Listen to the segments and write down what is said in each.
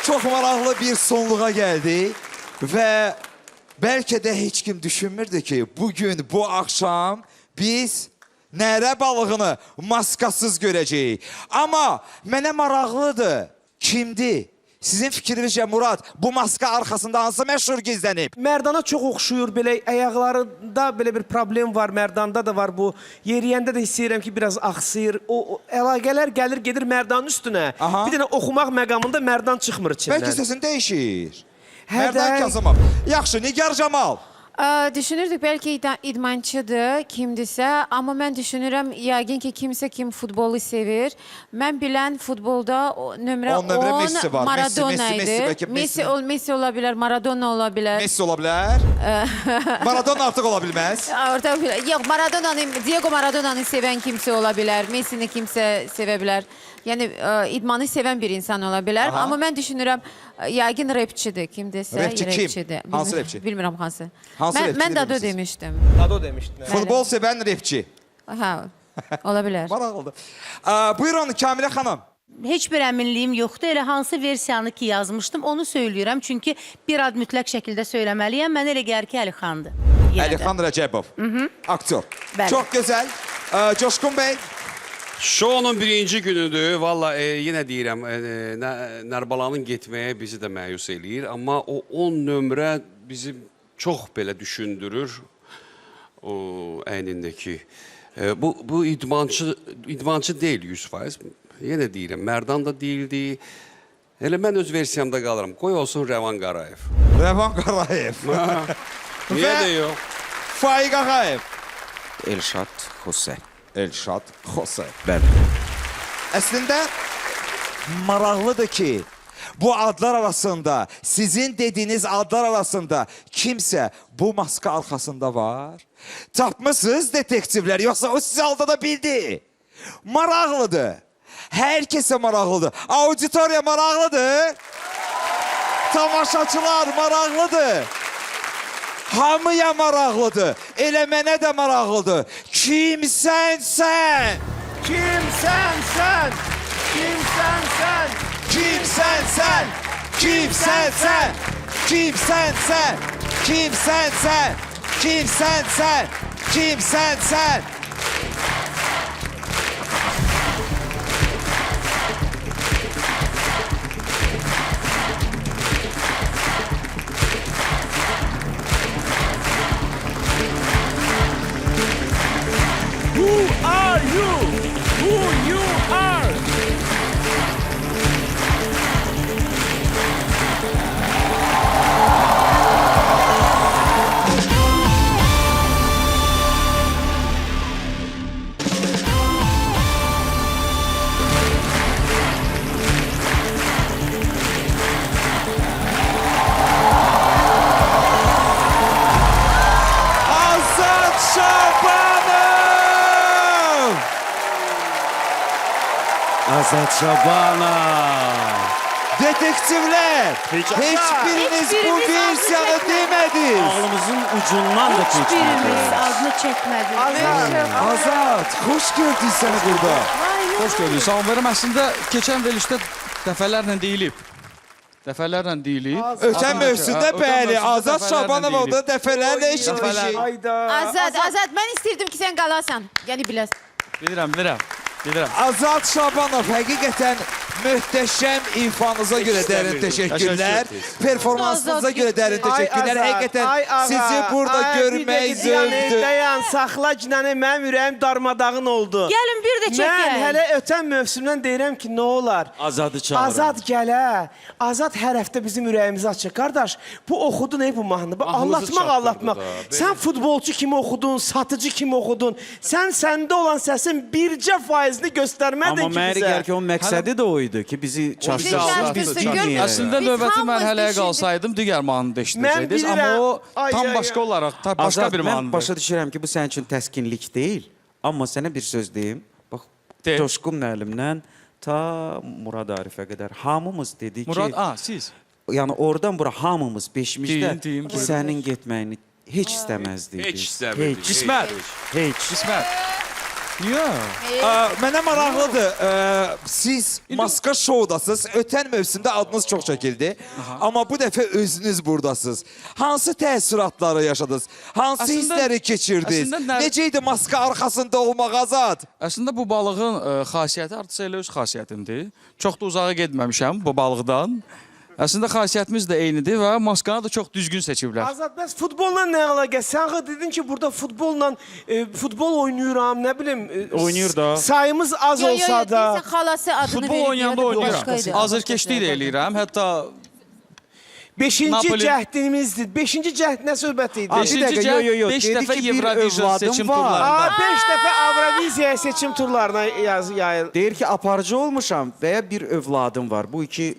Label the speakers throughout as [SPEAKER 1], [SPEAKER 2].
[SPEAKER 1] Çox maraqlı bir sonluğa gəldik və bəlkə də heç kim düşünmürdü ki, bugün, bu axşam biz nərə balığını maskasız görəcəyik. Amma mənə maraqlıdır, kimdir? Sizin fikrinizcə Murad, bu maska arxasında hansı məşhur gizlənib?
[SPEAKER 2] Mərdana çox oxşuyur, belə ayaqlarında belə bir problem var, Mərdanda da var bu. Yeriyəndə də hiss edirəm ki, biraz axsıyır. O əlaqələr gəlir, gedir Mərdanın üstünə.
[SPEAKER 1] Aha.
[SPEAKER 2] Bir dənə oxumaq məqamında Mərdan çıxmır içindən.
[SPEAKER 1] Bəlkə səsin dəyişir.
[SPEAKER 2] Hə,
[SPEAKER 1] Mərdan Kazımov. Yaxşı, Nigar Camal.
[SPEAKER 3] Düşünürdük bəlkə idmançıdır, kimdirsə, amma mən düşünürəm, yəqin ki, kimsə kim futbolu sevir. Mən bilən futbolda nömrə 10
[SPEAKER 1] Messi var.
[SPEAKER 3] Maradona idi. Messi ola bilər, Maradona ola bilər.
[SPEAKER 1] Messi ola bilər. Maradona artıq ola bilməz.
[SPEAKER 3] Yox, Diego Maradona'nı sevən kimsə ola bilər, Messi'ni kimsə sevə bilər. Yəni, idmanı sevən bir insan ola bilər. Amma mən düşünürəm, yəqin rapçidir, kimdirsə.
[SPEAKER 1] Rapçi kim? Hansı rapçi?
[SPEAKER 3] Bilmirəm hansı.
[SPEAKER 1] Hansı rapçi
[SPEAKER 3] Mən Dado demişdim.
[SPEAKER 2] Dado demişdin.
[SPEAKER 1] Futbol sevən rapçi.
[SPEAKER 3] Hə, ola bilər.
[SPEAKER 1] Maraqlıdır. Buyurun, Kamilə xanım.
[SPEAKER 4] Heç bir əminliyim yoxdur. Elə hansı versiyanı ki yazmışdım, onu söyləyirəm. Çünki bir ad mütləq şəkildə söyləməliyəm. Mən elə gəlir ki, Əlixandır.
[SPEAKER 1] Əlixan Rəcəbov. Aktyor.
[SPEAKER 4] Bəli.
[SPEAKER 1] Çox gözəl. Coşqun bəy.
[SPEAKER 5] Şounun birinci günüdür. Valla yenə deyirəm, Nərbalanın getməyə bizi də məyus eləyir. Amma o 10 nömrə bizi çox belə düşündürür o əynindəki. Bu idmançı deyil 100%. Yenə deyirəm, Mərdan da deyildi. Elə mən öz versiyamda qalıram. Qoy olsun Rəvan Qarayev.
[SPEAKER 1] Rəvan Qarayev.
[SPEAKER 5] Niyə də yox?
[SPEAKER 1] Faiq Ağayev.
[SPEAKER 6] Elşad Xosey.
[SPEAKER 1] Elşad Xosey.
[SPEAKER 6] Bəli.
[SPEAKER 1] Əslində, maraqlıdır ki, bu adlar arasında, sizin dediyiniz adlar arasında kimsə bu maska arxasında var. Tapmışsınız detektivlər, yoxsa o sizi aldada bildi. Maraqlıdır. Hər kəsə maraqlıdır. Auditoriya maraqlıdır. Tamaşaçılar maraqlıdır. Hamıya maraqlıdır. Elə mənə də maraqlıdır. Kimsən sən?
[SPEAKER 2] Kimsən sən? Kimsən sən?
[SPEAKER 1] Kimsən sən? Kimsən sən? Kimsən sən? Kimsən sən? Kimsən sən? Kimsən sən?
[SPEAKER 2] Who are you? Who you are?
[SPEAKER 1] Azad Şabanov!
[SPEAKER 6] Azad Şabanov.
[SPEAKER 1] Detektivlər, heç biriniz bu versiyanı demədiniz.
[SPEAKER 6] Ağlımızın ucundan da keçmədi.
[SPEAKER 4] Birimiz adını çəkmədik.
[SPEAKER 1] Azad, xoş gördük səni burada.
[SPEAKER 7] Xoş gördük. Salamlarım əslində keçən verilişdə dəfələrlə deyilib. Dəfələrlə deyilib.
[SPEAKER 1] Ötən mövsümdə bəli, Azad Şabanov da dəfələrlə eşitmişik.
[SPEAKER 2] Ayda.
[SPEAKER 3] Azad, mən istirdim ki, sən qalasan. Yəni biləsən.
[SPEAKER 7] Bilirəm.
[SPEAKER 1] Azad Şabanov, həqiqətən möhtəşəm ifanıza görə dərin təşəkkürlər. Performansınıza görə dərin təşəkkürlər. Həqiqətən sizi burada görmək zövqdür.
[SPEAKER 2] Dayan, saxla ginəni, mənim ürəyim darmadağın oldu.
[SPEAKER 4] Gəlin bir də çəkək.
[SPEAKER 2] Mən hələ ötən mövsümdən deyirəm ki, nə olar?
[SPEAKER 6] Azadı çağırın.
[SPEAKER 2] Azad gələ. Azad hər həftə bizim ürəyimizi açır. Qardaş, bu oxudu nə bu mahnı? Anlatmaq. Sən futbolçu kimi oxudun, satıcı kimi oxudun. Səndə olan səsin bircə faizini göstərmədin ki bizə.
[SPEAKER 6] Amma mənə gəlir ki, onun məqsədi də o idi ki, bizi çaşdırsın.
[SPEAKER 7] Əslində növbəti mərhələyə qalsaydım, digər mahnını da eşidəcəkdiniz. Amma o tam başqa olaraq, başqa bir
[SPEAKER 6] Mən
[SPEAKER 7] mahnıdır.
[SPEAKER 6] başa düşürəm ki, bu sənin üçün təskinlik deyil. Amma sənə bir söz deyim. Bax, Coşqun müəllimdən ta Murad Arifə qədər hamımız dedik ki...
[SPEAKER 7] Murad, siz?
[SPEAKER 6] Yəni oradan bura hamımız beşimizdə
[SPEAKER 7] Deyim,
[SPEAKER 6] sənin getməyini heç istəməzdik.
[SPEAKER 5] Heç istəmirdik.
[SPEAKER 7] Qismət.
[SPEAKER 6] Heç.
[SPEAKER 7] Qismət. Niyə?
[SPEAKER 1] Mənə maraqlıdır. Siz maska şoudasınız. Ötən mövsümdə adınız çox çəkildi. Amma bu dəfə özünüz buradasınız. Hansı təəssüratları yaşadınız? Hansı
[SPEAKER 7] Əslində-
[SPEAKER 1] hissləri keçirdiniz?
[SPEAKER 7] əslində
[SPEAKER 1] Necə idi maska arxasında olmaq Azad?
[SPEAKER 7] Əslində bu balığın xasiyyəti artıq elə öz xasiyyətimdir. Çox da uzağa getməmişəm bu balıqdan. Əslində xasiyyətimiz də eynidir və maskanı da çox düzgün seçiblər.
[SPEAKER 2] Azad, bəs futbolla nə əlaqə? Sən axı dedin ki, burada futbolla futbol oynayıram, nə bilim.
[SPEAKER 6] Oynayır da.
[SPEAKER 2] Sayımız az olsa da.
[SPEAKER 3] Deyirsən, xalası adını
[SPEAKER 7] Futbol
[SPEAKER 3] verib,
[SPEAKER 7] oynayanda
[SPEAKER 3] yəni bu
[SPEAKER 7] oynayıram.
[SPEAKER 3] başqaydı.
[SPEAKER 7] Azərkeşlik də eləyirəm. Hətta
[SPEAKER 2] 5-ci
[SPEAKER 7] Napoli-
[SPEAKER 2] cəhdimizdir. 5-ci cəhd nə söhbət idi?
[SPEAKER 6] Bir dəqiqə, yo, yo,
[SPEAKER 7] 5
[SPEAKER 6] dedi
[SPEAKER 7] dəfə
[SPEAKER 6] ki, bir
[SPEAKER 7] Eurovision
[SPEAKER 6] övladım
[SPEAKER 7] seçim
[SPEAKER 6] var.
[SPEAKER 7] turlarında.
[SPEAKER 2] 5 dəfə Avroviziyaya seçim turlarına yayıl.
[SPEAKER 6] Deyir ki, aparıcı olmuşam və ya bir övladım var. Bu iki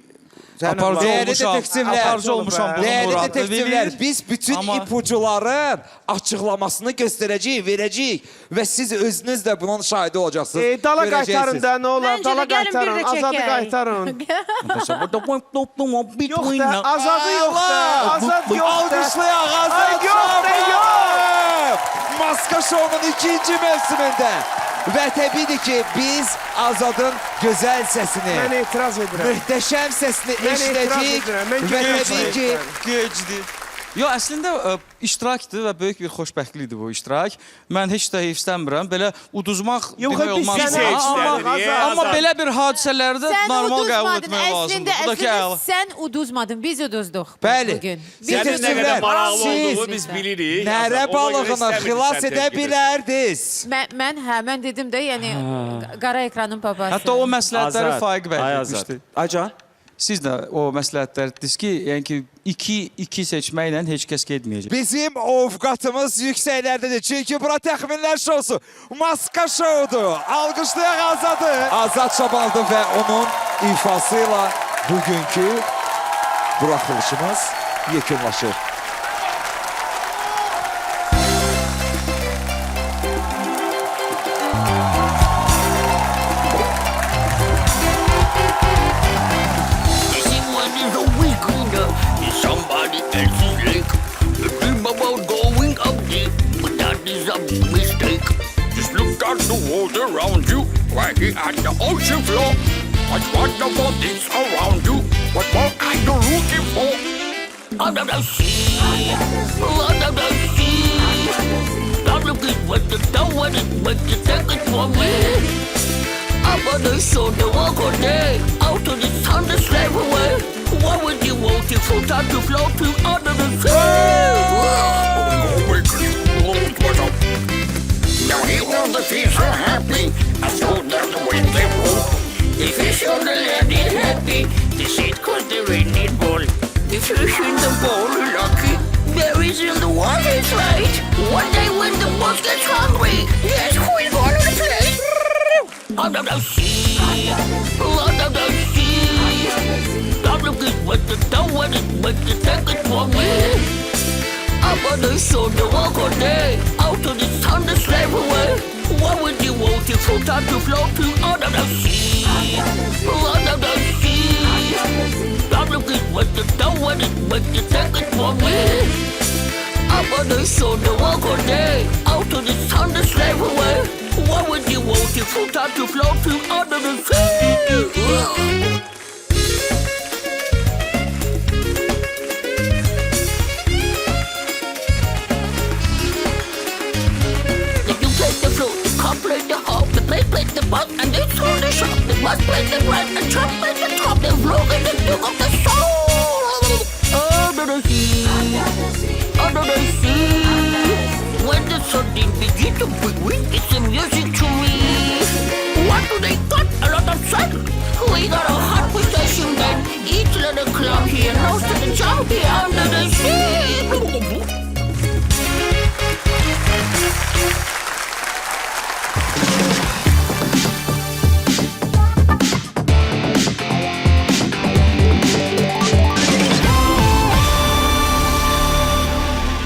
[SPEAKER 7] Aparıcı
[SPEAKER 1] Değerli
[SPEAKER 7] olmuşam.
[SPEAKER 1] detektivler.
[SPEAKER 7] Aparıcı olmuşam. Bunun
[SPEAKER 1] Değerli
[SPEAKER 7] muradını
[SPEAKER 1] detektivler,
[SPEAKER 7] bilir.
[SPEAKER 1] biz bütün
[SPEAKER 7] Ama-
[SPEAKER 1] ipucuların açıklamasını göstereceğiz, vereceğiz. Ve siz özünüz de bunun şahidi olacaksınız.
[SPEAKER 2] Dala
[SPEAKER 1] Göreceksiniz.
[SPEAKER 2] qaytarın da nə olar?
[SPEAKER 4] Məncə
[SPEAKER 2] Dala
[SPEAKER 4] də gəlin bir
[SPEAKER 2] qaytarın,
[SPEAKER 4] də
[SPEAKER 2] Azadı
[SPEAKER 4] çəkək.
[SPEAKER 2] qaytarın. Yox da,
[SPEAKER 7] Yox
[SPEAKER 2] Azadı yox da. Azad yox da.
[SPEAKER 1] Alkışlayan
[SPEAKER 2] Ay,
[SPEAKER 1] Azad
[SPEAKER 2] yok be,
[SPEAKER 1] Şaban! Maska Show'un ikinci mevsiminde. Ve tabii ki biz Azad'ın güzel sesini,
[SPEAKER 2] Mən etiraz edirəm.
[SPEAKER 1] muhteşem sesini
[SPEAKER 2] Mən etiraz
[SPEAKER 1] eşiteceğiz.
[SPEAKER 2] edirəm. Mən
[SPEAKER 1] Ve
[SPEAKER 2] gecə
[SPEAKER 1] tabii ki
[SPEAKER 7] Gecdir. Yo, əslində iştirakdır və böyük bir xoşbəxtlikdir bu iştirak. Mən heç də heyfslənmirəm. Belə uduzmaq
[SPEAKER 2] Yox,
[SPEAKER 7] demək
[SPEAKER 2] biz
[SPEAKER 7] olmaz.
[SPEAKER 2] sənə
[SPEAKER 7] Amma belə bir hadisələrdə
[SPEAKER 3] Sən
[SPEAKER 7] normal qəbul
[SPEAKER 3] uduzmadın.
[SPEAKER 7] etmək lazımdır.
[SPEAKER 3] Əslində,
[SPEAKER 7] Bu da ki,
[SPEAKER 3] əslində
[SPEAKER 7] əla.
[SPEAKER 3] sən uduzmadın, biz uduzduq
[SPEAKER 1] Bəli.
[SPEAKER 3] bugün.
[SPEAKER 5] Sənin nə
[SPEAKER 1] Detektivlər,
[SPEAKER 5] qədər maraqlı
[SPEAKER 1] siz
[SPEAKER 5] olduğunu biz bilirik.
[SPEAKER 1] nərə
[SPEAKER 5] Ona görə
[SPEAKER 1] balığını
[SPEAKER 5] istəmirdik
[SPEAKER 1] xilas
[SPEAKER 5] sən
[SPEAKER 1] edə
[SPEAKER 5] təhqir etsən.
[SPEAKER 1] bilərdiniz.
[SPEAKER 3] Mən dedim də, yəni qara ekranın papası.
[SPEAKER 7] Hətta o məsləhətləri Faiq bəy
[SPEAKER 6] Ay Azad.
[SPEAKER 7] etmişdi.
[SPEAKER 6] Acan.
[SPEAKER 7] Siz də o məsləhətləri etdiniz ki, yəni ki 2 seçməklə heç kəs getməyəcək.
[SPEAKER 1] Bizim ovqatımız yükseklerdedir. Çünkü bura təxminlər şousu. Maska şoudur. Alqışlayaq Azadı. Azad Şabaldı ve onun ifasıyla bugünkü buraxılışımız yekunlaşır.
[SPEAKER 8] This one is a weekend, it's somebody else's lake. You dream about going up deep, but that is a mistake. Just look at the world around you, right here at the ocean floor. What's wonderful things around you? What more are you looking for? Under the sea, under the sea. Stop looking what the down when it, but you take it for me. Up on the shoulder, walk all day. Out to the sun to slave away. What would you want if you time to float to under the sea? Now here on the fish are happy. I saw that the wind they blow. The fish on the land is happy. They sit cause they're in it bowl. The fish in the bowl are lucky. Berries in the water is right. One day when the boss gets hungry, yes, who's gonna play? Under the sea, under the sea. Stop looking what the down when it, but you take it for me. Up on the shoulder, walk all day. Out to the sun to slave away. What would you want if you time to float to under the sea? Under the sea. Stop looking what the down when it, but you take it for me. Up on the shoulder, walk all day. Out to the sun to slave away. What would you want if you time to float to under the sea? You play the flute, the cop play the harp, the bass play the bus, and they throw the shop. The bus play the right, the trump play the top, the rock and the duke of the soul. Under the sea, under the sea. When the sudden begin to breathe, it's the music to me. What do they got? A lot of sun. We got a hot possession then. Each little club here knows to the champion.